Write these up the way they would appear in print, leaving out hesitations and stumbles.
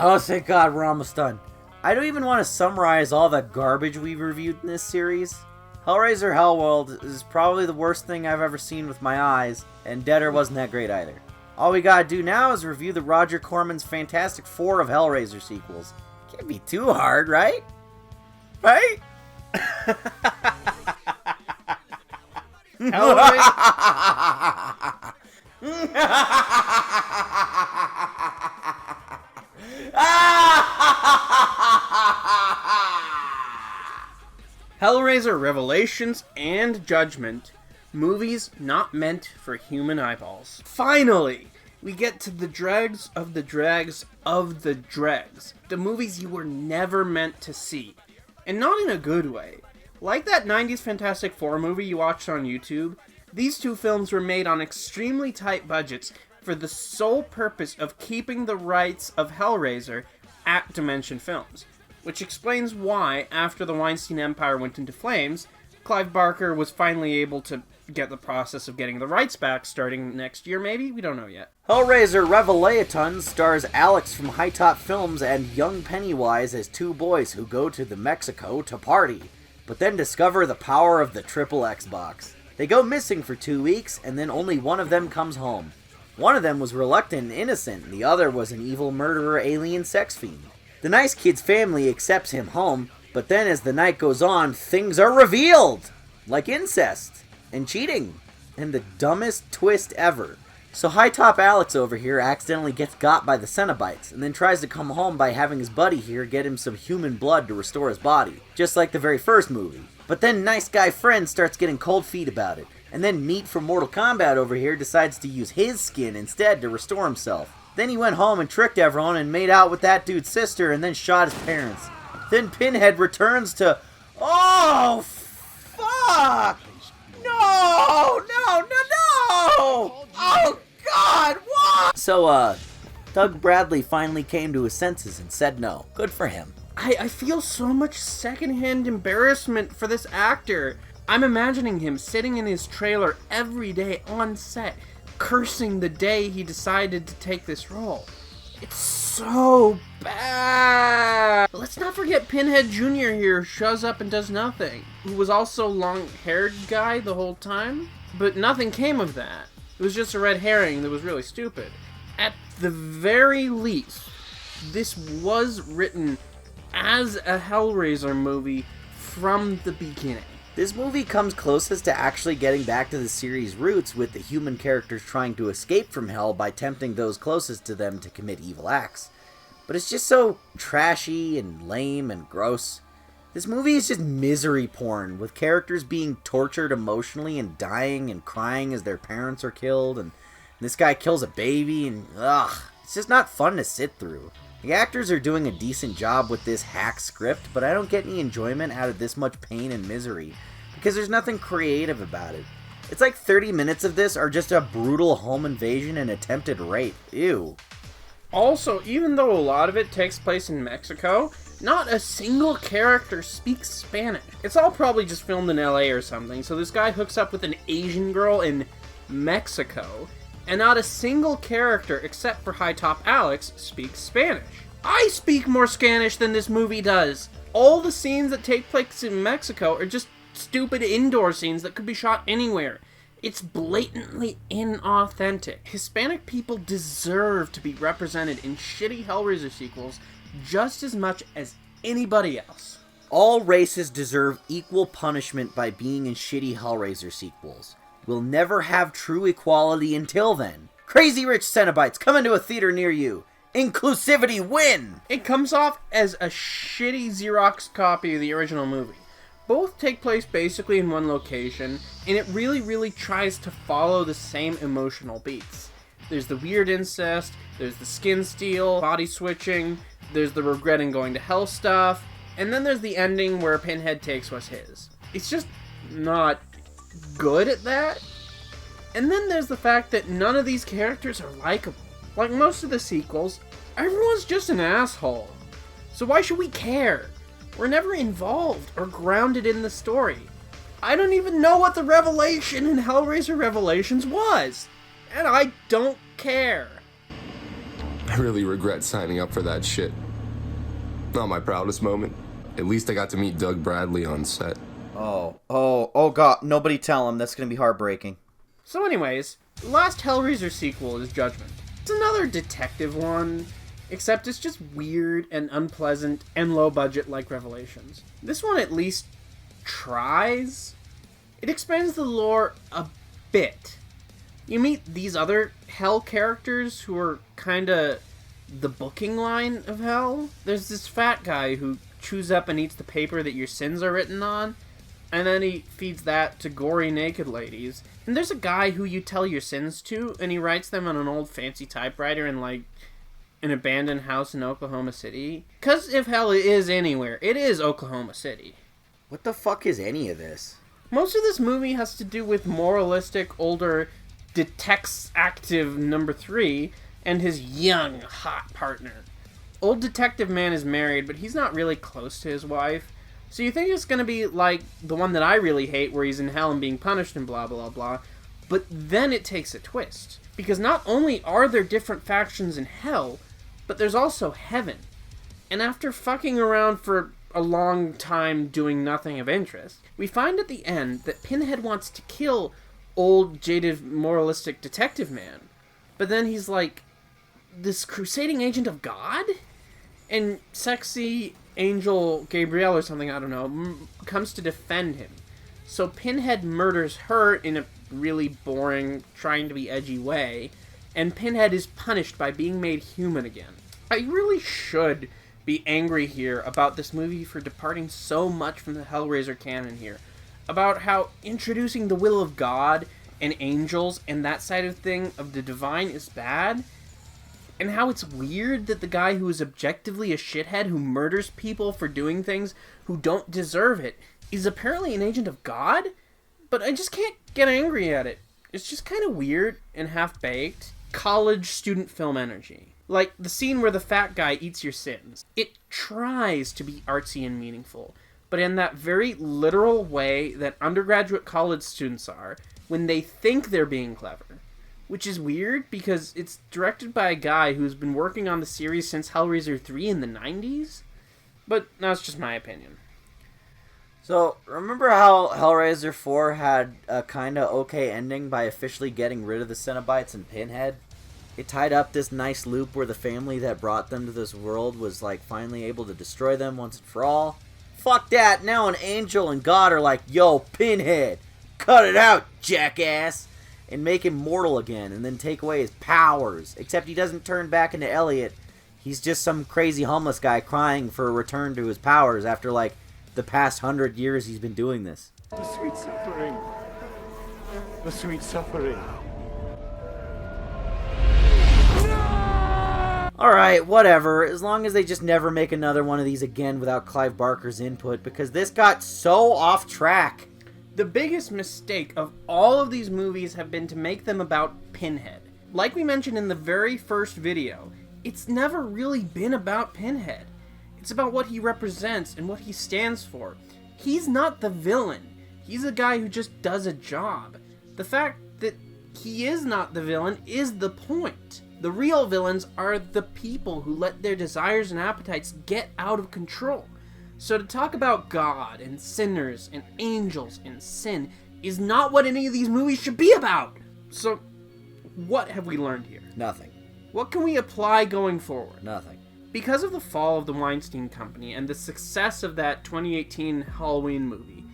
Oh, thank God, we're almost done. I don't even want to summarize all the garbage we've reviewed in this series. Hellraiser Hellworld is probably the worst thing I've ever seen with my eyes, and Deader wasn't that great either. All we gotta do now is review the Roger Corman's Fantastic Four of Hellraiser sequels. Can't be too hard, right? Right? Hellraiser Revelations and Judgment. Movies not meant for human eyeballs. Finally, we get to the dregs of the dregs of the dregs. The movies you were never meant to see. And not in a good way. Like that 90s Fantastic Four movie you watched on YouTube, these two films were made on extremely tight budgets for the sole purpose of keeping the rights of Hellraiser at Dimension Films. Which explains why, after the Weinstein Empire went into flames, Clive Barker was finally able to get the process of getting the rights back starting next year, maybe? We don't know yet. Hellraiser Revelations stars Alex from High Top Films and young Pennywise as two boys who go to the Mexico to party, but then discover the power of the triple Xbox. They go missing for 2 weeks, and then only one of them comes home. One of them was reluctant and innocent, and the other was an evil murderer alien sex fiend. The nice kid's family accepts him home, but then as the night goes on, things are revealed! Like incest, and cheating, and the dumbest twist ever. So High Top Alex over here accidentally gets got by the Cenobites, and then tries to come home by having his buddy here get him some human blood to restore his body, just like the very first movie. But then nice guy friend starts getting cold feet about it, and then Meat from Mortal Kombat over here decides to use his skin instead to restore himself. Then he went home and tricked everyone and made out with that dude's sister and then shot his parents. Then Pinhead returns to... Oh, fuck! No! Oh, God, what? So, Doug Bradley finally came to his senses and said no. Good for him. I feel so much secondhand embarrassment for this actor. I'm imagining him sitting in his trailer every day on set, cursing the day he decided to take this role. It's so bad. Let's not forget Pinhead Jr. here shows up and does nothing, who was also long-haired guy the whole time, but nothing came of that. It was just a red herring that was really stupid. At the very least, this was written as a Hellraiser movie from the beginning. This movie comes closest to actually getting back to the series' roots, with the human characters trying to escape from hell by tempting those closest to them to commit evil acts. But it's just so trashy and lame and gross. This movie is just misery porn, with characters being tortured emotionally and dying and crying as their parents are killed, and this guy kills a baby, and it's just not fun to sit through. The actors are doing a decent job with this hack script, but I don't get any enjoyment out of this much pain and misery, because there's nothing creative about it. It's like 30 minutes of this are just a brutal home invasion and attempted rape. Ew. Also, even though a lot of it takes place in Mexico, not a single character speaks Spanish. It's all probably just filmed in LA or something, so this guy hooks up with an Asian girl in Mexico, and not a single character, except for High Top Alex, speaks Spanish. I speak more Spanish than this movie does. All the scenes that take place in Mexico are just stupid indoor scenes that could be shot anywhere. It's blatantly inauthentic. Hispanic people deserve to be represented in shitty Hellraiser sequels just as much as anybody else. All races deserve equal punishment by being in shitty Hellraiser sequels. We'll never have true equality until then. Crazy Rich Cenobites, coming to a theater near you. Inclusivity win! It comes off as a shitty Xerox copy of the original movie. Both take place basically in one location, and it really tries to follow the same emotional beats. There's the weird incest, there's the skin steal, body switching, there's the regretting going to hell stuff, and then there's the ending where Pinhead takes what's his. It's just not good at that. And then there's the fact that none of these characters are likable. Like most of the sequels, everyone's just an asshole. So why should we care? We're never involved or grounded in the story. I don't even know what the revelation in Hellraiser Revelations was. And I don't care. I really regret signing up for that shit. Not my proudest moment. At least I got to meet Doug Bradley on set. Oh god, nobody tell him, that's gonna be heartbreaking. So anyways, the last Hellraiser sequel is Judgment. It's another detective one, except it's just weird and unpleasant and low budget like Revelations. This one at least tries. It expands the lore a bit. You meet these other Hell characters who are kinda the booking line of Hell. There's this fat guy who chews up and eats the paper that your sins are written on, and then he feeds that to gory naked ladies. And there's a guy who you tell your sins to, and he writes them on an old fancy typewriter in, like, an abandoned house in Oklahoma City. 'Cause if Hell is anywhere, it is Oklahoma City. What the fuck is any of this? Most of this movie has to do with moralistic, older, detective number 3 and his young, hot partner. Old detective man is married, but he's not really close to his wife. So you think it's going to be like the one that I really hate, where he's in hell and being punished and blah, blah, blah. But then it takes a twist. Because not only are there different factions in hell, but there's also heaven. And after fucking around for a long time doing nothing of interest, we find at the end that Pinhead wants to kill old, jaded, moralistic detective man. But then he's like this crusading agent of God? And sexy angel Gabrielle or something, I don't know, comes to defend him. So Pinhead murders her in a really boring, trying to be edgy way, and Pinhead is punished by being made human again. I really should be angry here about this movie for departing so much from the Hellraiser canon here. About how introducing the will of God and angels and that side of thing of the divine is bad, and how it's weird that the guy who is objectively a shithead who murders people for doing things who don't deserve it is apparently an agent of God? But I just can't get angry at it. It's just kind of weird and half-baked. College student film energy. Like the scene where the fat guy eats your sins. It tries to be artsy and meaningful, but in that very literal way that undergraduate college students are when they think they're being clever. Which is weird because it's directed by a guy who's been working on the series since Hellraiser 3 in the 90s. But that's just my opinion. So, remember how Hellraiser 4 had a kinda okay ending by officially getting rid of the Cenobites and Pinhead? It tied up this nice loop where the family that brought them to this world was, like, finally able to destroy them once and for all. Fuck that! Now an angel and God are like, yo, Pinhead! Cut it out, jackass! And make him mortal again, and then take away his powers. Except he doesn't turn back into Elliot. He's just some crazy homeless guy crying for a return to his powers after, like, the past 100 years he's been doing this. The sweet suffering. The sweet suffering. Alright, whatever. As long as they just never make another one of these again without Clive Barker's input, because this got so off track. The biggest mistake of all of these movies have been to make them about Pinhead. Like we mentioned in the very first video, it's never really been about Pinhead. It's about what he represents and what he stands for. He's not the villain. He's a guy who just does a job. The fact that he is not the villain is the point. The real villains are the people who let their desires and appetites get out of control. So to talk about God and sinners and angels and sin is not what any of these movies should be about. So what have we learned here? Nothing. What can we apply going forward? Nothing. Because of the fall of the Weinstein Company and the success of that 2018 Halloween movie,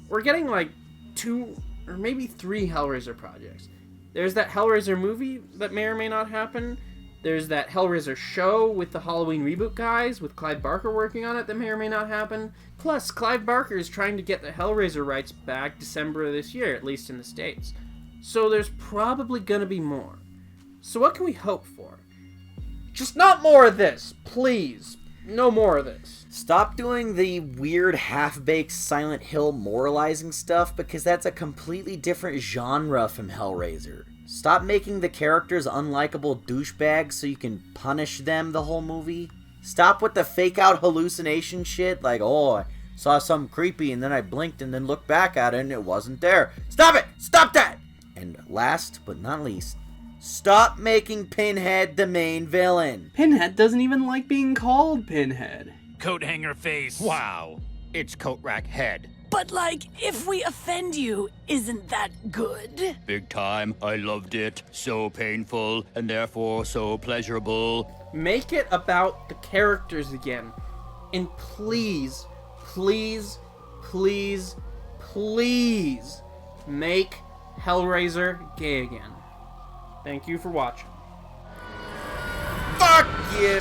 we're getting like 2 or maybe 3 Hellraiser projects. There's that Hellraiser movie that may or may not happen. There's that Hellraiser show with the Halloween reboot guys, with Clive Barker working on it, that may or may not happen. Plus, Clive Barker is trying to get the Hellraiser rights back December of this year, at least in the States. So there's probably gonna be more. So what can we hope for? Just not more of this, please. No more of this. Stop doing the weird half-baked Silent Hill moralizing stuff, because that's a completely different genre from Hellraiser. Stop making the characters unlikable douchebags so you can punish them the whole movie. Stop with the fake-out hallucination shit, like, oh, I saw something creepy and then I blinked and then looked back at it and it wasn't there. Stop it! Stop that! And last but not least, Stop making Pinhead the main villain. Pinhead doesn't even like being called Pinhead. Coat hanger face. Wow, it's Coat Rack Head. But, like, if we offend you, isn't that good? Big time, I loved it. So painful, and therefore so pleasurable. Make it about the characters again. And please, please, please, please make Hellraiser gay again. Thank you for watching. Fuck you!